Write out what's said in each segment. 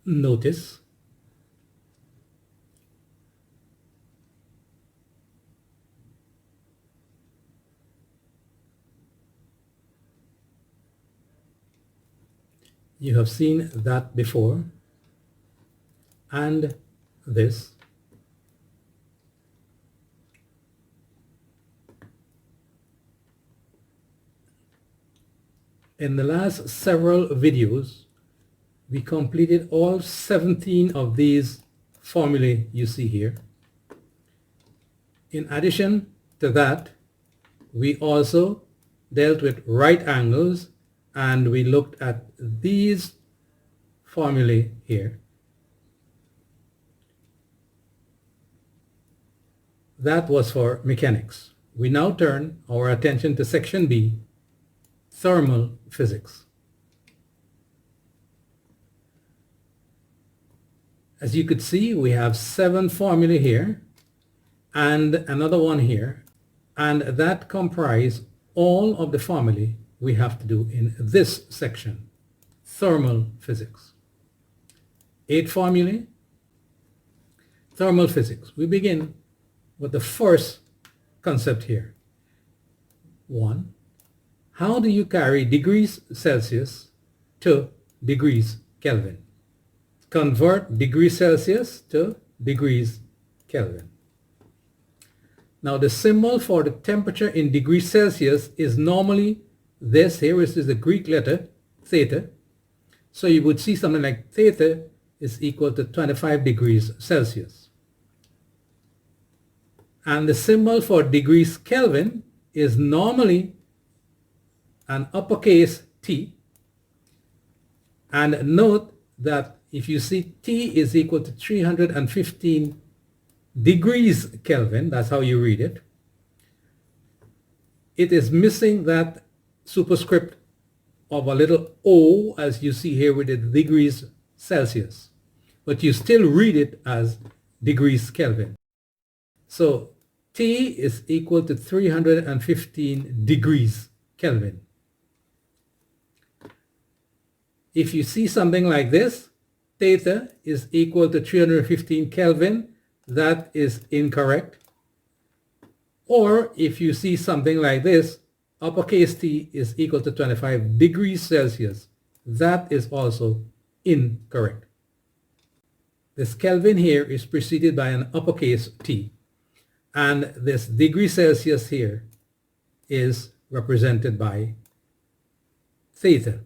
notice you have seen that before, and this. In the last several videos, we completed all 17 of these formulae you see here. In addition to that, we also dealt with right angles, and we looked at these formulae here. That was for mechanics. We now turn our attention to section B, thermal physics. As you could see, we have 7 formulae here and another one here, and that comprise all of the formulae we have to do in this section, thermal physics. 8 formulae, thermal physics. We begin with the first concept here. 1. How do you carry degrees Celsius to degrees Kelvin? Convert degrees Celsius to degrees Kelvin. Now the symbol for the temperature in degrees Celsius is normally this here, which is the Greek letter theta. So you would see something like theta is equal to 25 degrees Celsius. And the symbol for degrees Kelvin is normally an uppercase T. And note that if you see T is equal to 315 degrees Kelvin, that's how you read it, it is missing that superscript of a little O, as you see here with the degrees Celsius. But you still read it as degrees Kelvin. So T is equal to 315 degrees Kelvin. If you see something like this, theta is equal to 315 Kelvin, that is incorrect. Or if you see something like this, uppercase T is equal to 25 degrees Celsius, that is also incorrect. This Kelvin here is preceded by an uppercase T, and this degree Celsius here is represented by theta.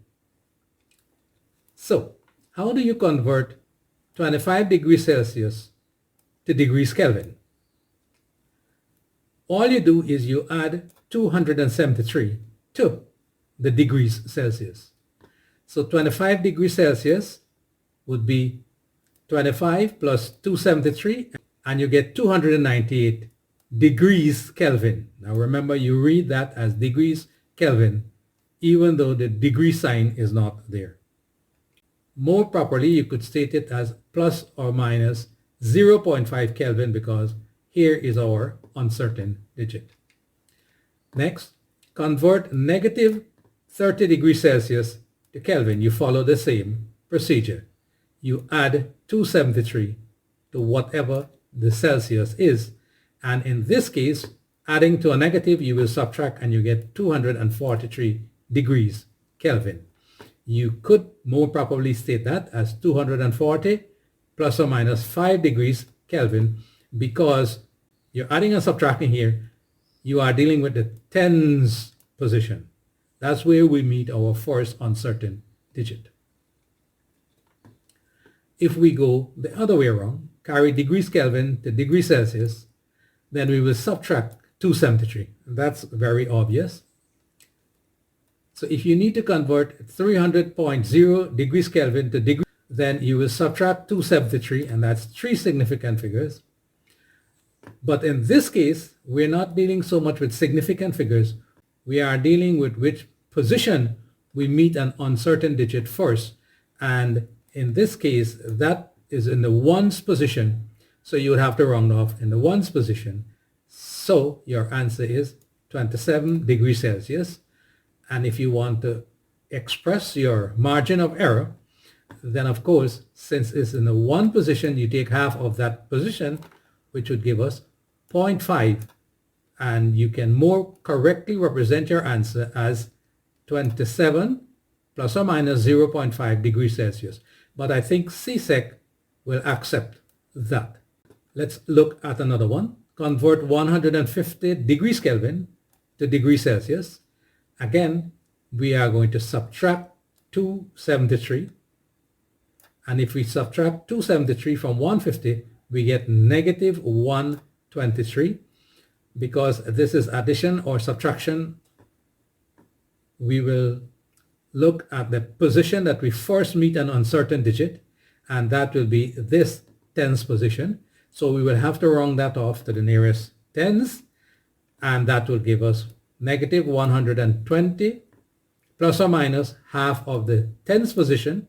So, how do you convert 25 degrees Celsius to degrees Kelvin? All you do is you add 273 to the degrees Celsius. So 25 degrees Celsius would be 25 plus 273, and you get 298 degrees Kelvin. Now remember, you read that as degrees Kelvin, even though the degree sign is not there. More properly, you could state it as plus or minus 0.5 Kelvin, because here is our uncertain digit. Next, convert negative 30 degrees Celsius to Kelvin. You follow the same procedure. You add 273 to whatever the Celsius is. And in this case, adding to a negative, you will subtract and you get 243 degrees Kelvin. You could more properly state that as 240 plus or minus 5 degrees Kelvin, because you're adding and subtracting here, you are dealing with the tens position. That's where we meet our first uncertain digit. If we go the other way around, carry degrees Kelvin to degrees Celsius, then we will subtract 273. That's very obvious. So if you need to convert 300.0 degrees Kelvin to degrees, then you will subtract 273, and that's 3 significant figures. But in this case, we're not dealing so much with significant figures. We are dealing with which position we meet an uncertain digit first. And in this case, that is in the ones position. So you would have to round off in the ones position. So your answer is 27 degrees Celsius. And if you want to express your margin of error, then of course, since it's in the one position, you take half of that position, which would give us 0.5, and you can more correctly represent your answer as 27 plus or minus 0.5 degrees Celsius. But I think CSEC will accept that. Let's look at another one. Convert 150 degrees Kelvin to degrees Celsius. Again, we are going to subtract 273. And if we subtract 273 from 150, we get negative 123. Because this is addition or subtraction, we will look at the position that we first meet an uncertain digit, and that will be this tens position. So we will have to round that off to the nearest tens, and that will give us negative 120 plus or minus half of the tens position,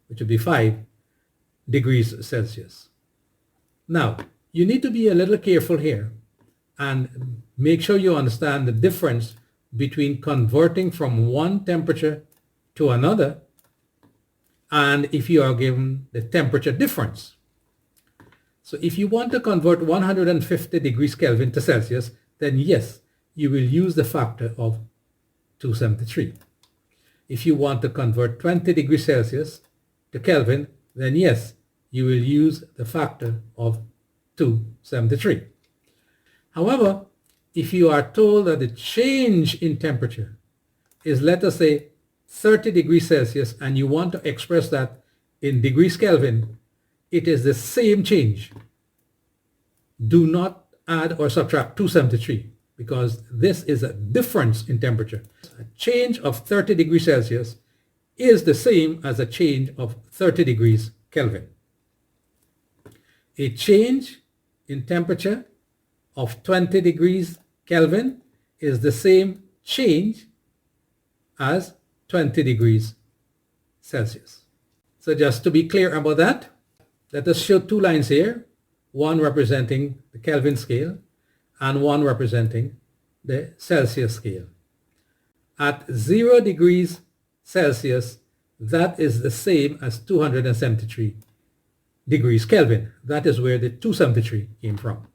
which would be 5 degrees Celsius. Now, you need to be a little careful here and make sure you understand the difference between converting from one temperature to another and if you are given the temperature difference. So if you want to convert 150 degrees Kelvin to Celsius, then yes, you will use the factor of 273. If you want to convert 20 degrees Celsius to Kelvin, then yes, you will use the factor of 273. However, if you are told that the change in temperature is, let us say, 30 degrees Celsius, and you want to express that in degrees Kelvin, it is the same change. Do not add or subtract 273 because this is a difference in temperature. A change of 30 degrees Celsius is the same as a change of 30 degrees Kelvin. A change in temperature of 20 degrees Kelvin is the same change as 20 degrees Celsius. So just to be clear about that, let us show two lines here, one representing the Kelvin scale and one representing the Celsius scale. At 0 degrees Celsius, that is the same as 273 degrees Kelvin. That is where the 273 came from.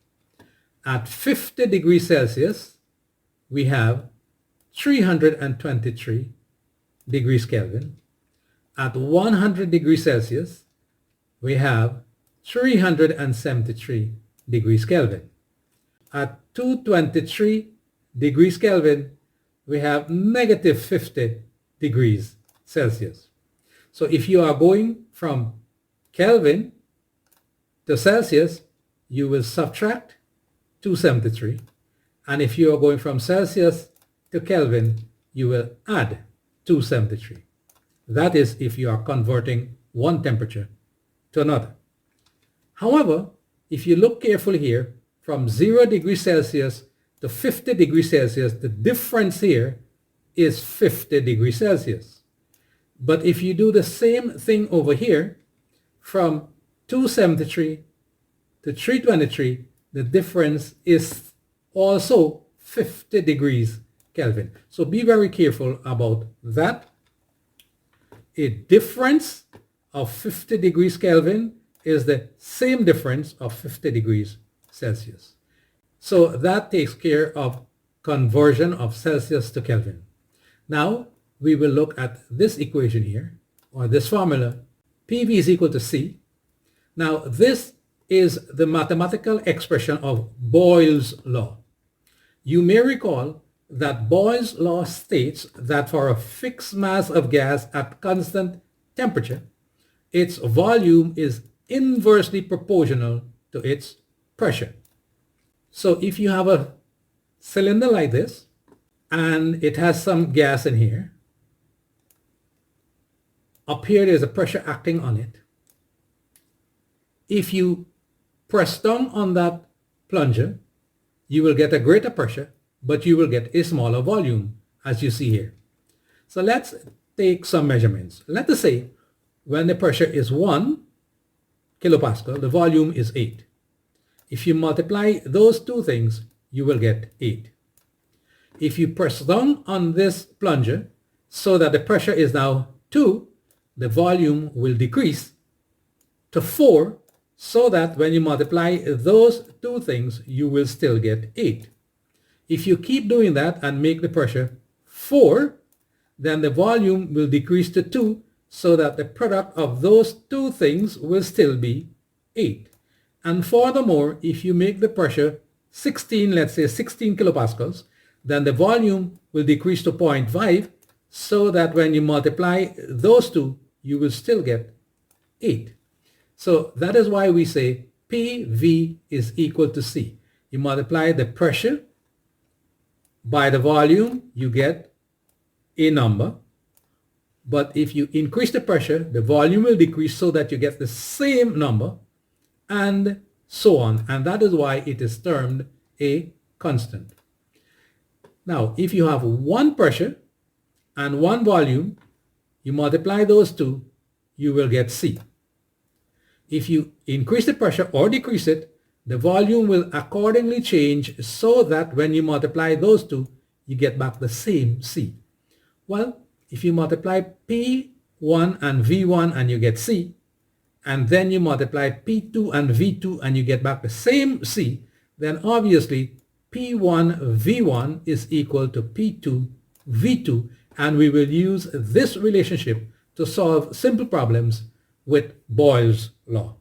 At 50 degrees Celsius, we have 323 degrees Kelvin. At 100 degrees Celsius, we have 373 degrees Kelvin. At 223 degrees Kelvin, we have negative 50 degrees Celsius. So if you are going from Kelvin to Celsius, you will subtract 273. And if you are going from Celsius to Kelvin, you will add 273. That is if you are converting one temperature to another. However, if you look carefully here, from 0 degrees Celsius to 50 degrees Celsius, the difference here is 50 degrees Celsius. But if you do the same thing over here, from 273 to 323, the difference is also 50 degrees Kelvin. So be very careful about that. A difference of 50 degrees Kelvin is the same difference of 50 degrees Celsius. So that takes care of conversion of Celsius to Kelvin. Now we will look at this equation here, or this formula, PV is equal to C. Now this is the mathematical expression of Boyle's law. You may recall that Boyle's law states that for a fixed mass of gas at constant temperature, its volume is inversely proportional to its pressure. So if you have a cylinder like this, and it has some gas in here, up here there's a pressure acting on it. If you press down on that plunger, you will get a greater pressure, but you will get a smaller volume, as you see here. So let's take some measurements. Let us say when the pressure is 1 kilopascal, the volume is 8. If you multiply those two things, you will get 8. If you press down on this plunger so that the pressure is now 2, the volume will decrease to 4, so that when you multiply those two things, you will still get 8. If you keep doing that and make the pressure 4, then the volume will decrease to 2, so that the product of those two things will still be 8. And furthermore, if you make the pressure 16, let's say 16 kilopascals, then the volume will decrease to 0.5, so that when you multiply those two, you will still get 8. So that is why we say PV is equal to C. You multiply the pressure by the volume, you get a number. But if you increase the pressure, the volume will decrease so that you get the same number, and so on. And that is why it is termed a constant. Now, if you have one pressure and one volume, you multiply those two, you will get C. If you increase the pressure or decrease it, the volume will accordingly change so that when you multiply those two, you get back the same C. Well, if you multiply P1 and V1 and you get C, and then you multiply P2 and V2 and you get back the same C, then obviously P1 V1 is equal to P2 V2, and we will use this relationship to solve simple problems with Boyle's law.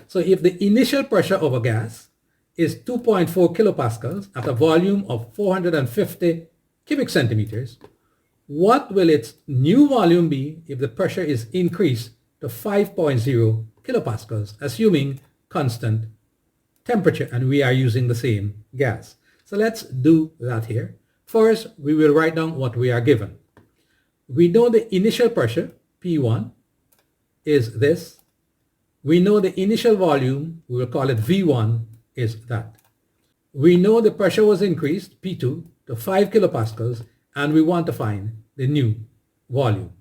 So if the initial pressure of a gas is 2.4 kilopascals at a volume of 450 cubic centimeters, what will its new volume be if the pressure is increased to 5.0 kilopascals, assuming constant temperature, and we are using the same gas? So let's do that here. First, we will write down what we are given. We know the initial pressure, P1, is this. We know the initial volume, we will call it V1, is that. We know the pressure was increased, P2, to 5 kilopascals, and we want to find the new volume.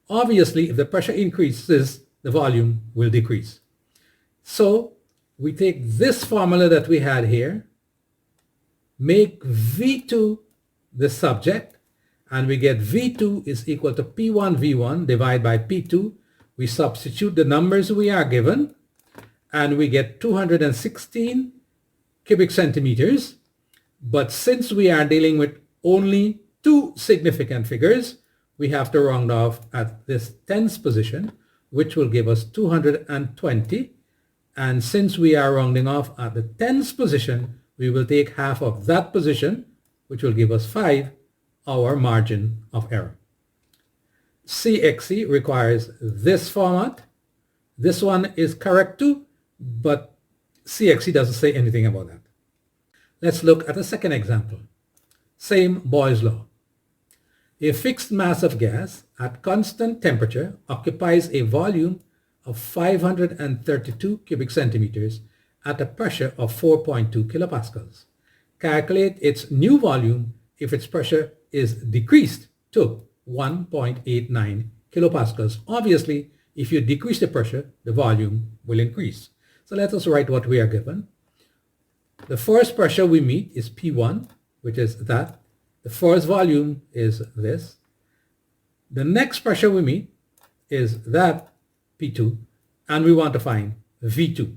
Obviously, if the pressure increases, the volume will decrease. So we take this formula that we had here, make V2 the subject, and we get V2 is equal to P1 V1 divided by P2. We substitute the numbers we are given, and we get 216 cubic centimeters. But since we are dealing with only two significant figures, we have to round off at this tens position, which will give us 220. And since we are rounding off at the tens position, we will take half of that position, which will give us 5, our margin of error. CXC requires this format. This one is correct too, but CXC doesn't say anything about that. Let's look at a second example. Same Boyle's law. A fixed mass of gas at constant temperature occupies a volume of 532 cubic centimeters at a pressure of 4.2 kilopascals. Calculate its new volume if its pressure is decreased to 1.89 kilopascals. Obviously, if you decrease the pressure, the volume will increase. So let us write what we are given. The first pressure we meet is P1, which is that. The first volume is this. The next pressure we meet is that, P2, and we want to find V2.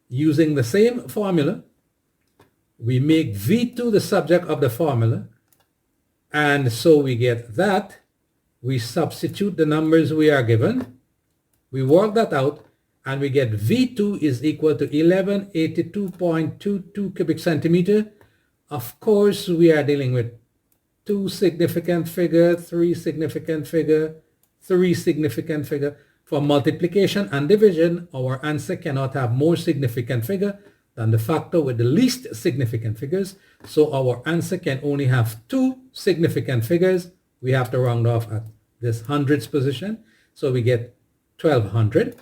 Using the same formula, we make V2 the subject of the formula, and so we get that. We substitute the numbers we are given, we work that out, and we get V2 is equal to 1182.22 cubic centimeter. Of course, we are dealing with 2 significant figure, 3 significant figure, 3 significant figure. For multiplication and division, our answer cannot have more significant figure than the factor with the least significant figures. So our answer can only have 2 significant figures. We have to round off at this hundreds position. So we get 1200,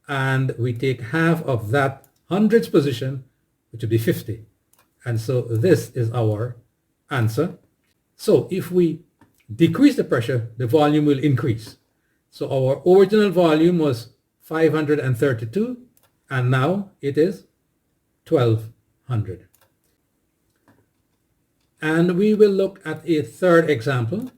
and we take half of that hundreds position, which would be 50. And so this is our answer. So if we decrease the pressure, the volume will increase. So our original volume was 532, and now it is 1200. And we will look at a third example.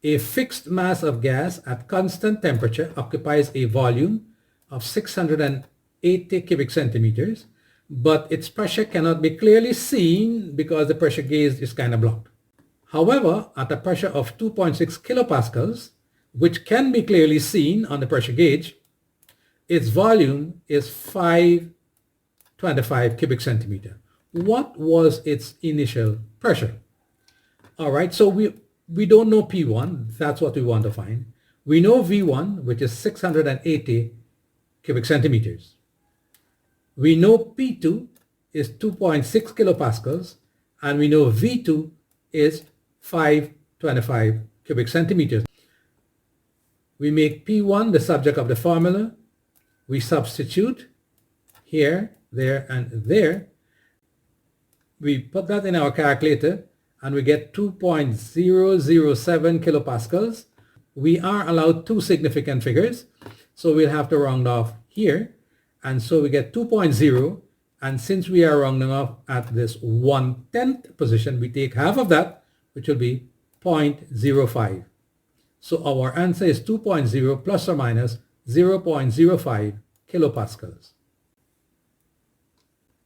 A fixed mass of gas at constant temperature occupies a volume of 680 cubic centimeters, but its pressure cannot be clearly seen because the pressure gauge is kind of blocked. However, at a pressure of 2.6 kilopascals, which can be clearly seen on the pressure gauge, its volume is 525 cubic centimeter. What was its initial pressure? All right, so we don't know P1, that's what we want to find. We know V1, which is 680 cubic centimeters. We know P2 is 2.6 kilopascals, and we know V2 is 525 cubic centimeters. We make P1 the subject of the formula. We substitute here, there, and there. We put that in our calculator and we get 2.007 kilopascals. We are allowed two significant figures, so we'll have to round off here. And so we get 2.0, and since we are rounding off at this 1/10 position, we take half of that, which will be 0.05. So our answer is 2.0 plus or minus 0.05 kilopascals.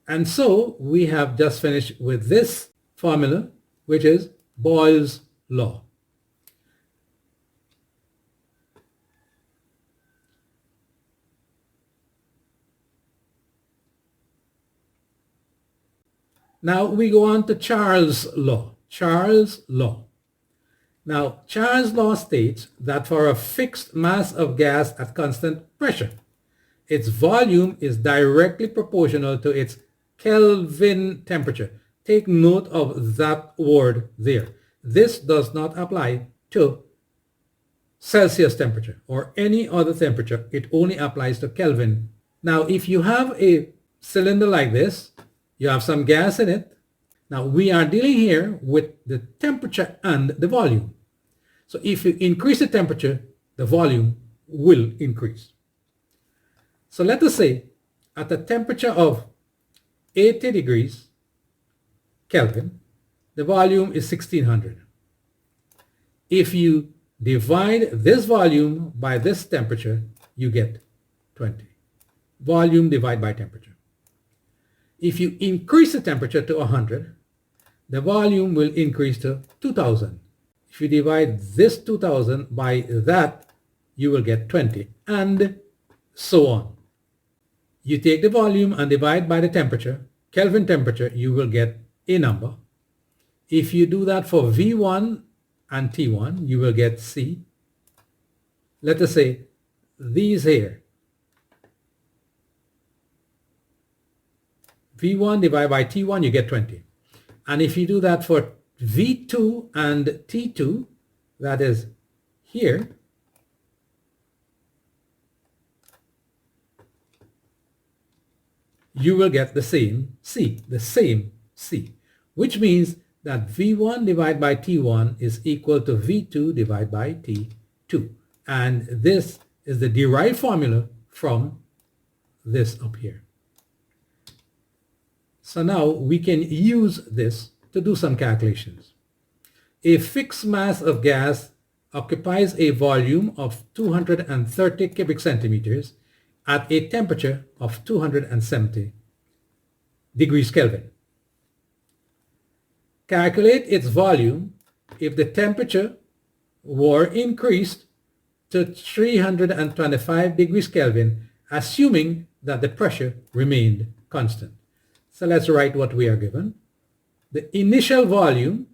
And so we have just finished with this formula, which is Boyle's law. Now we go on to Charles' law. Charles' law. Now, Charles' law states that for a fixed mass of gas at constant pressure, its volume is directly proportional to its Kelvin temperature. Take note of that word there. This does not apply to Celsius temperature or any other temperature. It only applies to Kelvin. Now, if you have a cylinder like this, you have some gas in it. Now, we are dealing here with the temperature and the volume. So if you increase the temperature, the volume will increase. So let us say at a temperature of 80 degrees Kelvin, the volume is 1600. If you divide this volume by this temperature, you get 20. Volume divided by temperature. If you increase the temperature to 100, the volume will increase to 2000. If you divide this 2000 by that, you will get 20, and so on. You take the volume and divide by the temperature, Kelvin temperature, you will get a number. If you do that for V1 and T1, you will get C. Let us say these here. V1 divided by T1, you get 20. And if you do that for V2 and T2, that is here, you will get the same C, which means that V1 divided by T1 is equal to V2 divided by T2. And this is the derived formula from this up here. So now we can use this to do some calculations. A fixed mass of gas occupies a volume of 230 cubic centimeters at a temperature of 270 degrees Kelvin. Calculate its volume if the temperature were increased to 325 degrees Kelvin, assuming that the pressure remained constant. So let's write what we are given. The initial volume,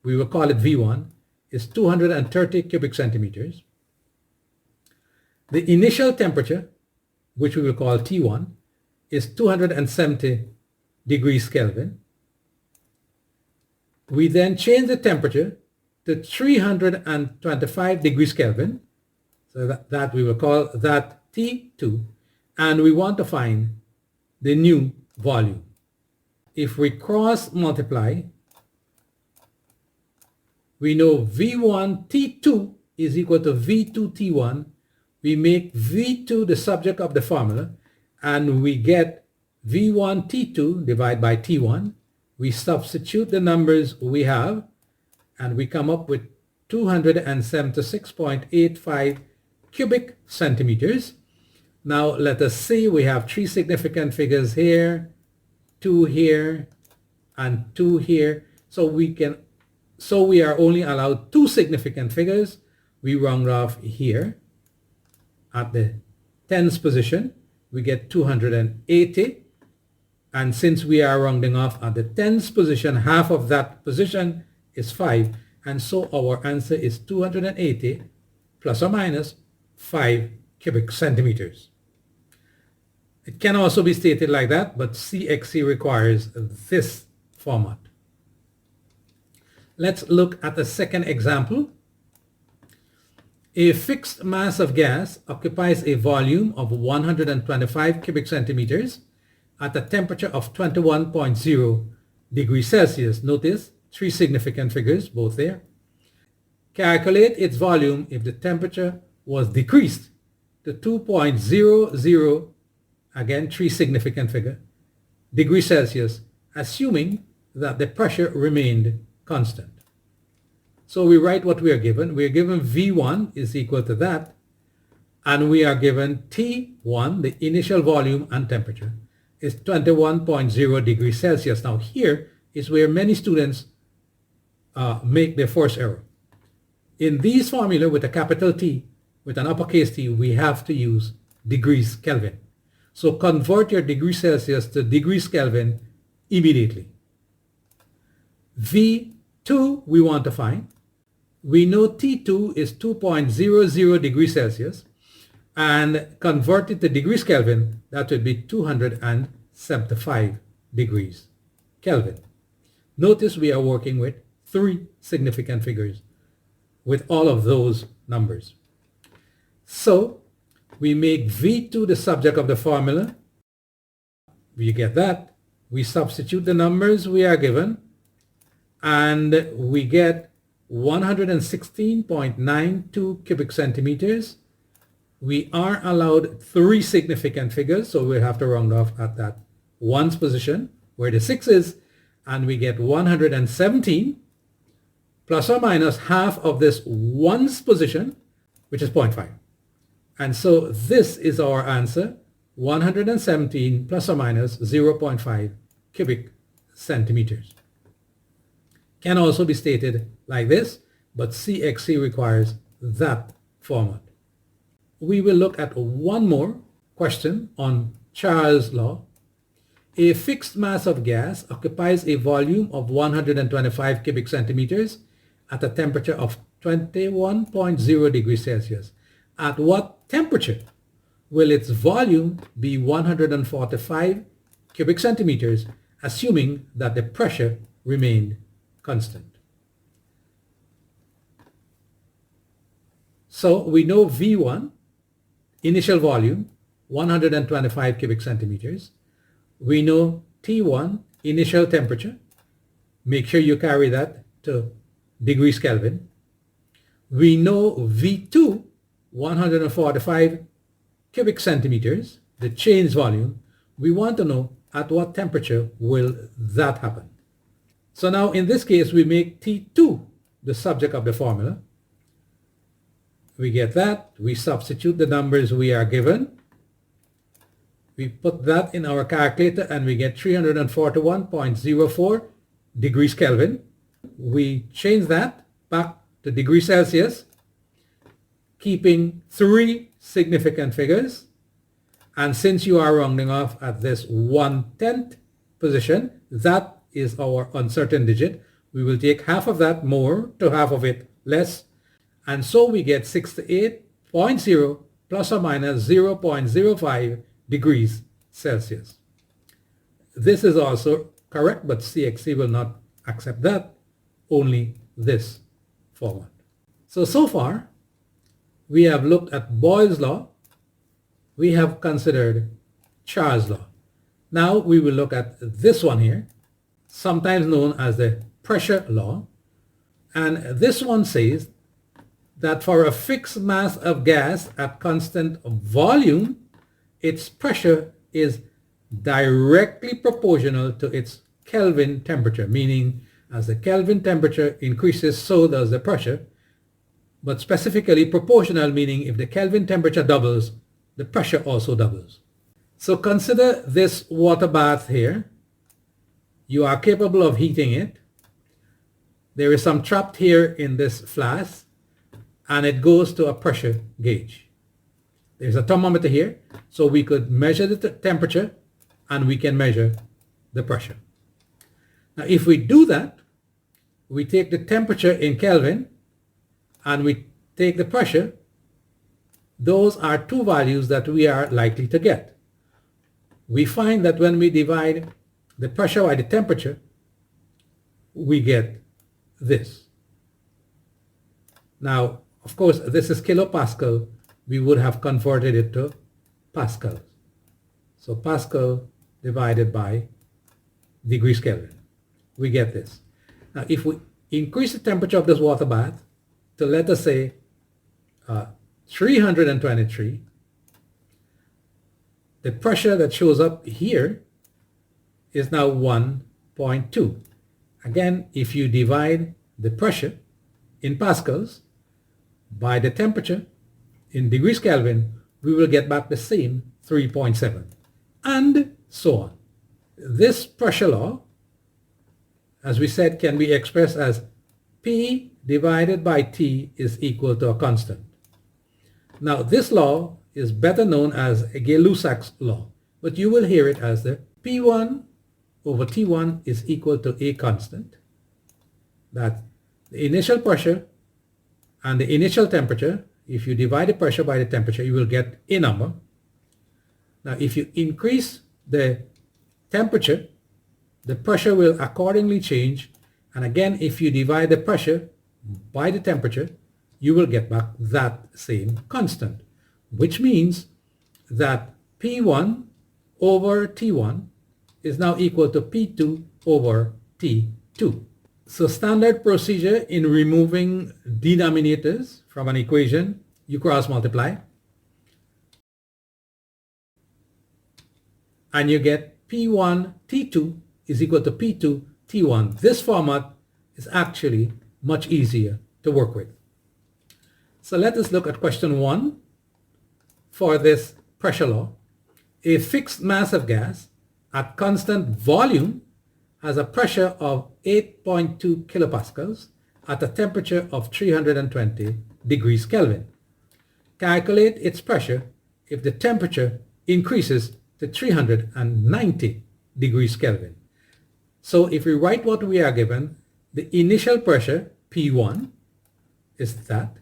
we will call it V1, is 230 cubic centimeters. The initial temperature, which we will call T1, is 270 degrees Kelvin. We then change the temperature to 325 degrees Kelvin, so that we will call that T2, and we want to find the new volume. If we cross multiply, we know V1 T2 is equal to V2 T1. We make V2 the subject of the formula, and we get V1 T2 divided by T1. We substitute the numbers we have, and we come up with 276.85 cubic centimeters. Now let us see, we have three significant figures here, 2 here, and 2 here. So we are only allowed 2 significant figures. We round off here at the tens position. We get 280. And since we are rounding off at the tens position, half of that position is 5. And so our answer is 280 plus or minus 5 cubic centimeters. It can also be stated like that, but CXC requires this format. Let's look at the second example. A fixed mass of gas occupies a volume of 125 cubic centimeters at a temperature of 21.0 degrees Celsius. Notice 3 significant figures, both there. Calculate its volume if the temperature was decreased to 2.00, again 3 significant figure, degrees Celsius, assuming that the pressure remained constant. So we write what we are given. We are given V1 is equal to that, and we are given T1, the initial volume and temperature, is 21.0 degrees Celsius. Now here is where many students make their first error. In these formula with a capital T, with an uppercase T, we have to use degrees Kelvin. So convert your degrees Celsius to degrees Kelvin immediately. V2 we want to find. We know T2 is 2.00 degrees Celsius, and convert it to degrees Kelvin, that would be 275 degrees Kelvin. Notice we are working with 3 significant figures with all of those numbers. So we make V2 the subject of the formula. We get that. We substitute the numbers we are given, and we get 116.92 cubic centimeters. We are allowed 3 significant figures, so we'll have to round off at that ones position where the 6 is, and we get 117 plus or minus half of this ones position, which is 0.5. And so this is our answer, 117 plus or minus 0.5 cubic centimeters. Can also be stated like this, but CXC requires that format. We will look at one more question on Charles' law. A fixed mass of gas occupies a volume of 125 cubic centimeters at a temperature of 21.0 degrees Celsius. At what temperature will its volume be 145 cubic centimeters, assuming that the pressure remained constant? So we know V1, initial volume, 125 cubic centimeters. We know T1, initial temperature. Make sure you carry that to degrees Kelvin. We know V2, 145 cubic centimeters, the change volume. We want to know at what temperature will that happen. So now in this case, we make T2 the subject of the formula. We get that. We substitute the numbers we are given. We put that in our calculator and we get 341.04 degrees Kelvin. We change that back to degrees Celsius, keeping 3 significant figures. And since you are rounding off at this 1/10 position, that is our uncertain digit. We will take half of that more to half of it less. And so we get 68.0 plus or minus 0.05 degrees Celsius. This is also correct, but CXC will not accept that, only this format. So far, we have looked at Boyle's law. We have considered Charles' law. Now we will look at this one here, sometimes known as the pressure law. And this one says that for a fixed mass of gas at constant volume, its pressure is directly proportional to its Kelvin temperature, meaning as the Kelvin temperature increases, so does the pressure. but specifically proportional, meaning if the Kelvin temperature doubles, the pressure also doubles. So consider this water bath here. You are capable of heating it. There is some trapped here in this flask, and it goes to a pressure gauge. There's a thermometer here, so we could measure the temperature and we can measure the pressure. Now if we do that, we take the temperature in Kelvin and we take the pressure. Those are two values that we are likely to get. We find that when we divide the pressure by the temperature, we get this. Now, of course, this is kilopascal. We would have converted it to pascals. So Pascal divided by degrees Kelvin. We get this. Now, if we increase the temperature of this water bath to, let us say, 323, the pressure that shows up here is now 1.2. Again, if you divide the pressure in pascals by the temperature in degrees Kelvin, we will get back the same 3.7, and so on. This pressure law, as we said, can be expressed as P divided by T is equal to a constant. Now, this law is better known as Gay-Lussac's law, but you will hear it as the P1 over T1 is equal to a constant. That the initial pressure and the initial temperature, if you divide the pressure by the temperature, you will get a number. Now, if you increase the temperature, the pressure will accordingly change. And again, if you divide the pressure by the temperature, you will get back that same constant, which means that P1 over T1 is now equal to P2 over T2. So standard procedure in removing denominators from an equation, you cross multiply and you get P1 T2 is equal to P2 T1. This format is actually much easier to work with. So let us look at question 1 for this pressure law. A fixed mass of gas at constant volume has a pressure of 8.2 kilopascals at a temperature of 320 degrees Kelvin. Calculate its pressure if the temperature increases to 390 degrees Kelvin. So if we write what we are given, the initial pressure, P1, is that.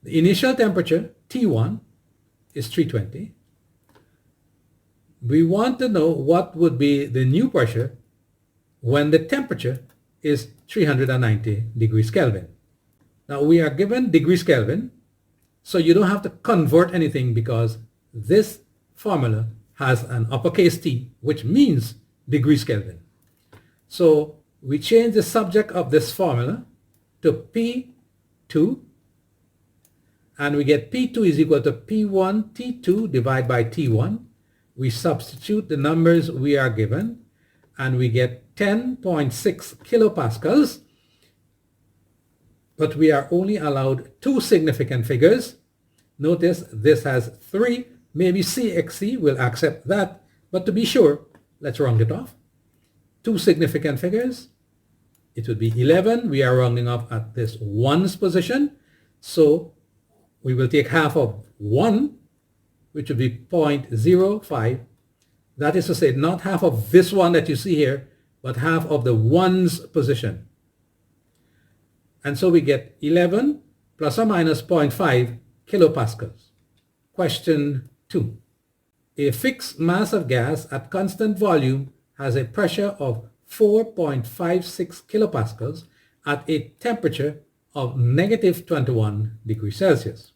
The initial temperature, T1, is 320. We want to know what would be the new pressure when the temperature is 390 degrees Kelvin. Now we are given degrees Kelvin, so you don't have to convert anything because this formula has an uppercase T, which means degrees Kelvin. So we change the subject of this formula to P2, and we get P2 is equal to P1 T2 divided by T1. We substitute the numbers we are given, and we get 10.6 kilopascals, but we are only allowed two significant figures. Notice this has 3, maybe CXC will accept that, but to be sure, let's round it off. 2 significant figures, it would be 11. We are rounding off at this ones position, so we will take half of 1, which would be 0.05. That is to say, not half of this one that you see here, but half of the ones position. And so we get 11 plus or minus 0.5 kilopascals. Question 2. A fixed mass of gas at constant volume has a pressure of 4.56 kilopascals at a temperature of negative 21 degrees Celsius.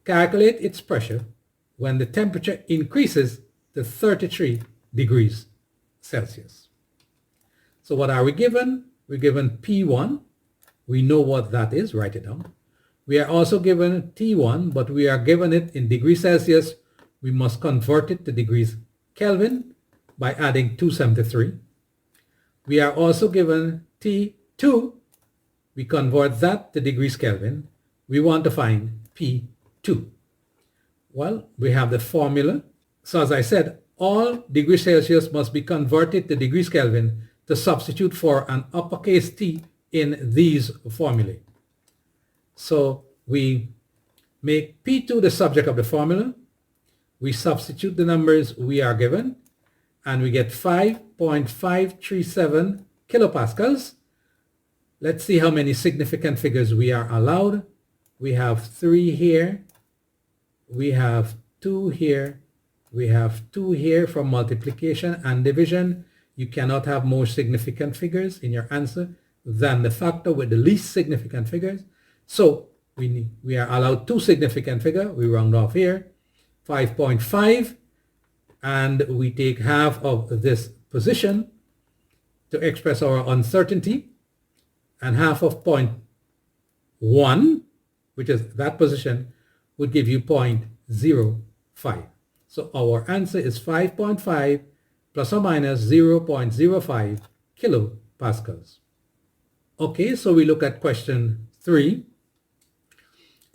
Calculate its pressure when the temperature increases to 33 degrees Celsius. So what are we given? We're given P1. We know what that is. Write it down. We are also given T1, but we are given it in degrees Celsius. We must convert it to degrees Kelvin by adding 273. We are also given T2. We convert that to degrees Kelvin. we want to find P2. Well, we have the formula. So as I said, all degrees Celsius must be converted to degrees Kelvin to substitute for an uppercase T in these formulae. So we make P2 the subject of the formula. We substitute the numbers we are given, and we get 5.537 kilopascals. Let's see how many significant figures we are allowed. We have 3 here. We have 2 here. We have 2 here for multiplication and division. You cannot have more significant figures in your answer than the factor with the least significant figures. So we are allowed 2 significant figures. We round off here, 5.5, and we take half of this position to express our uncertainty, and half of 0.1, which is that position, would give you 0.05. So our answer is 5.5 plus or minus 0.05 kilopascals. Okay, so we look at question 3.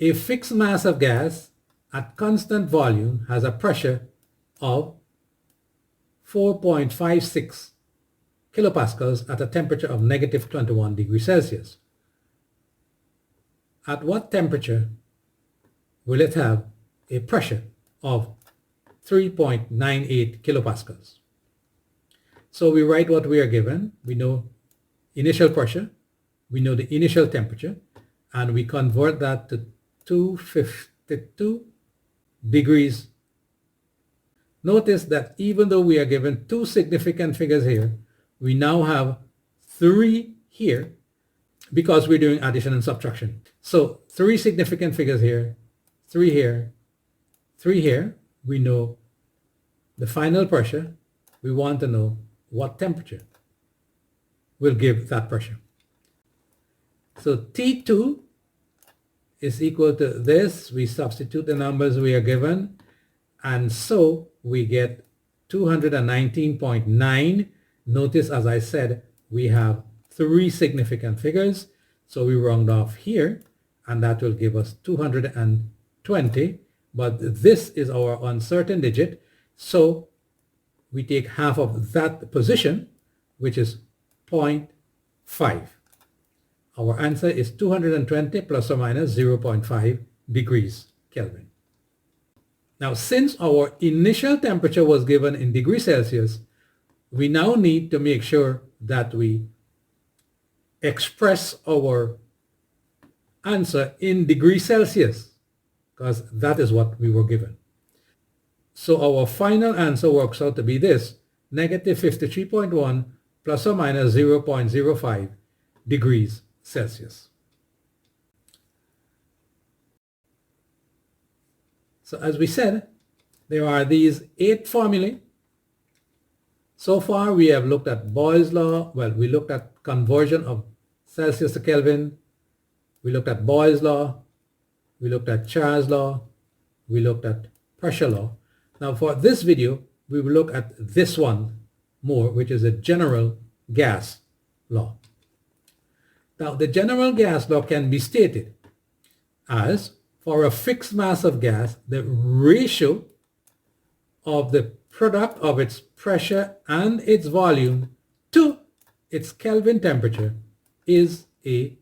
A fixed mass of gas at constant volume has a pressure of 4.56 kilopascals at a temperature of negative 21 degrees Celsius. At what temperature will it have a pressure of 3.98 kilopascals? So we write what we are given. We know initial pressure, we know the initial temperature, and we convert that to 252 degrees. Notice that even though we are given 2 significant figures here, we now have 3 here because we're doing addition and subtraction. So 3 significant figures here, 3 here, 3 here. We know the final pressure. We want to know what temperature will give that pressure. So T2 is equal to this. We substitute the numbers we are given, and so we get 219.9. Notice, as I said, we have 3 significant figures, so we round off here, and that will give us 220, but this is our uncertain digit, so we take half of that position, which is 0.5. Our answer is 220 plus or minus 0.5 degrees Kelvin. Now, since our initial temperature was given in degrees Celsius, we now need to make sure that we express our answer in degrees Celsius, because that is what we were given. So our final answer works out to be this, negative 53.1 plus or minus 0.05 degrees Celsius. So as we said, there are these 8 formulae. So far we have looked at Boyle's law. Well, we looked at conversion of Celsius to Kelvin. We looked at Boyle's law. We looked at Charles' law. We looked at pressure law. Now for this video, we will look at this one more, which is a general gas law. Now the general gas law can be stated as, for a fixed mass of gas, the ratio of the product of its pressure and its volume to its Kelvin temperature is a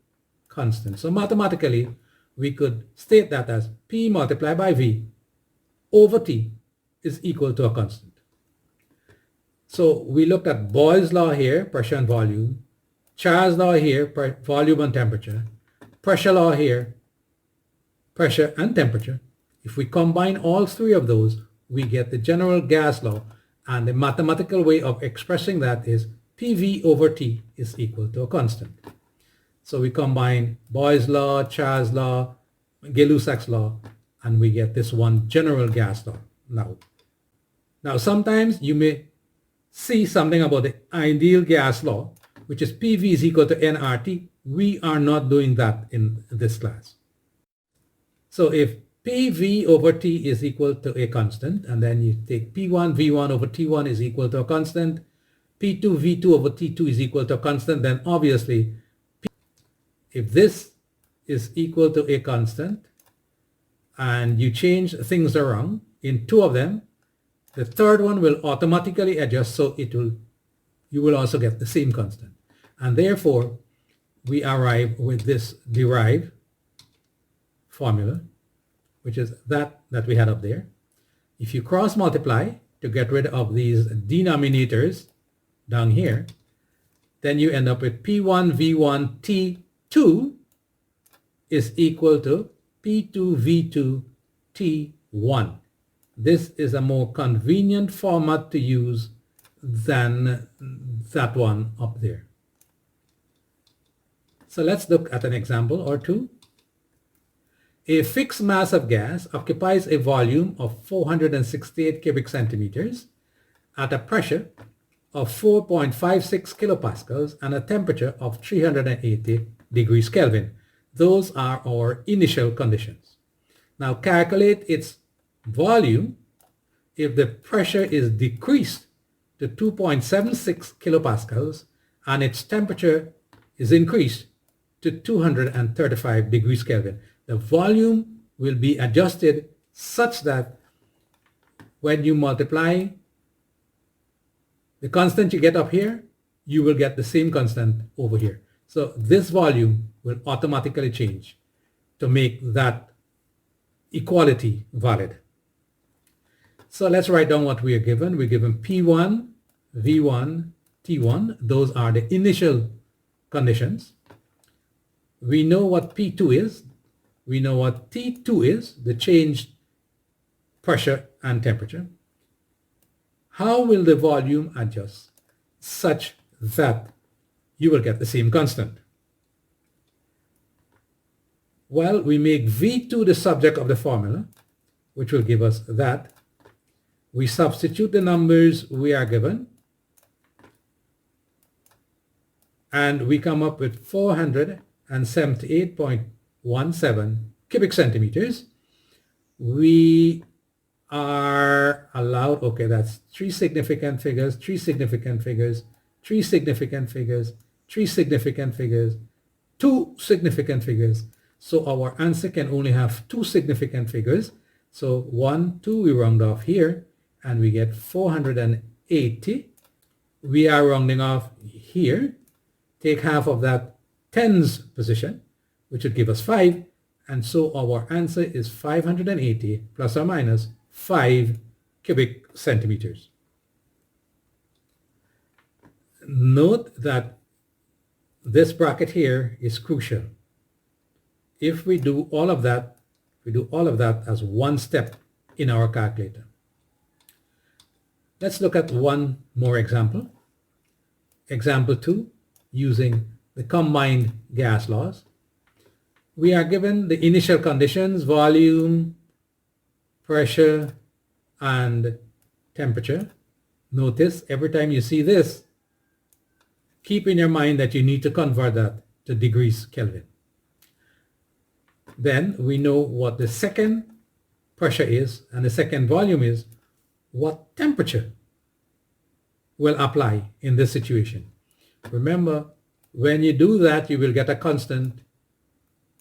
constant. So mathematically, we could state that as P multiplied by V over T is equal to a constant. So we looked at Boyle's law here, pressure and volume, Charles' law here, volume and temperature, pressure law here, pressure and temperature. If we combine all 3 of those, we get the general gas law, and the mathematical way of expressing that is PV over T is equal to a constant. So we combine Boyle's law, Charles' law, Gay-Lussac's law, and we get this one general gas law. Now sometimes you may see something about the ideal gas law, which is PV is equal to nRT. We are not doing that in this class. So if PV over T is equal to a constant, and then you take P1 V1 over T1 is equal to a constant, P2 V2 over T2 is equal to a constant, then obviously if this is equal to a constant, and you change things around in two of them, the third one will automatically adjust, so you will also get the same constant. And therefore, we arrive with this derived formula, which is that we had up there. If you cross multiply to get rid of these denominators down here, then you end up with P1 V1 T2 is equal to P2 V2 T1. This is a more convenient format to use than that one up there. So let's look at an example or two. A fixed mass of gas occupies a volume of 468 cubic centimeters at a pressure of 4.56 kilopascals and a temperature of 380 degrees Kelvin. Those are our initial conditions. Now calculate its volume if the pressure is decreased to 2.76 kilopascals and its temperature is increased to 235 degrees Kelvin. The volume will be adjusted such that when you multiply the constant you get up here, you will get the same constant over here. So this volume will automatically change to make that equality valid. So let's write down what we are given. We're given P1, V1, T1. Those are the initial conditions. We know what P2 is. We know what T2 is, the changed pressure and temperature. How will the volume adjust such that you will get the same constant? Well, we make V2 the subject of the formula, which will give us that. We substitute the numbers we are given, and we come up with 478.17 cubic centimeters. We are allowed, okay, that's three significant figures, three significant figures, three significant figures, three significant figures, two significant figures. So our answer can only have two significant figures. So 1, 2, we round off here and we get 480. We are rounding off here. Take half of that tens position, which would give us 5. And so our answer is 580 plus or minus 5 cubic centimeters. Note that this bracket here is crucial. If we do all of that, as one step in our calculator. Let's look at one more example. Example 2, using the combined gas laws. We are given the initial conditions, volume, pressure, and temperature. Notice every time you see this, keep in your mind that you need to convert that to degrees Kelvin. Then we know what the second pressure is and the second volume is. What temperature will apply in this situation? Remember, when you do that, you will get a constant.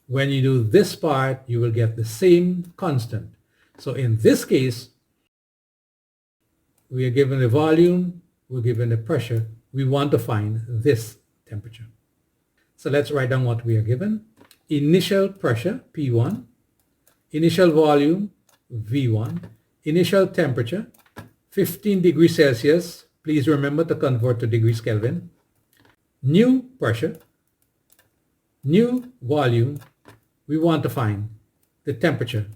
When you do this part, you will get the same constant. So in this case, we are given the volume, we're given the pressure. We want to find this temperature. So let's write down what we are given. Initial pressure, P1. Initial volume, V1. Initial temperature, 15 degrees Celsius. Please remember to convert to degrees Kelvin. New pressure, new volume. We want to find the temperature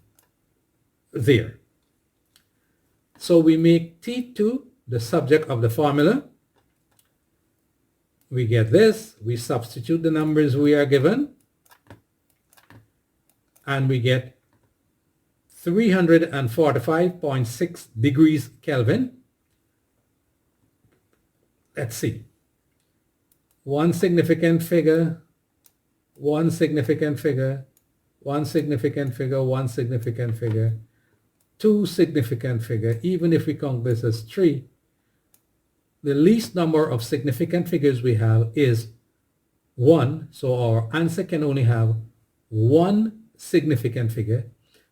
there. So we make T2 the subject of the formula. We get this. We substitute the numbers we are given. And we get 345.6 degrees Kelvin. Let's see. One significant figure, one significant figure, one significant figure, one significant figure, two significant figure. Even if we count this as 3, the least number of significant figures we have is 1. So our answer can only have one significant figure.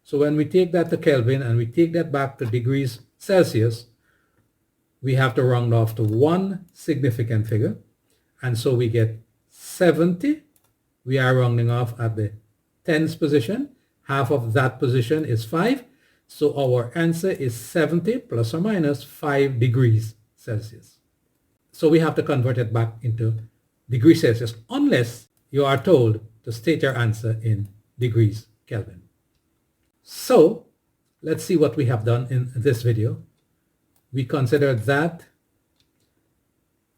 So when we take that to Kelvin and we take that back to degrees Celsius, we have to round off to one significant figure. And so we get 70. We are rounding off at the tens position. Half of that position is 5. So our answer is 70 plus or minus 5 degrees Celsius. So we have to convert it back into degrees Celsius unless you are told to state your answer in degrees Kelvin. So let's see what we have done in this video. We considered that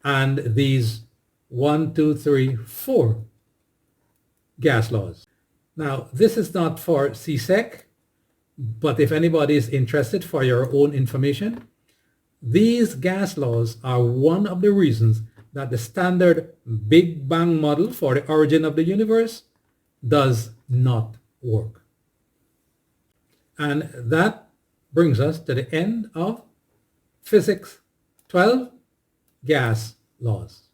and these 1, 2, 3, 4 gas laws. Now, this is not for CSEC, but if anybody is interested for your own information, these gas laws are one of the reasons that the standard Big Bang model for the origin of the universe does not work. And that brings us to the end of Physics 12, Gas Laws.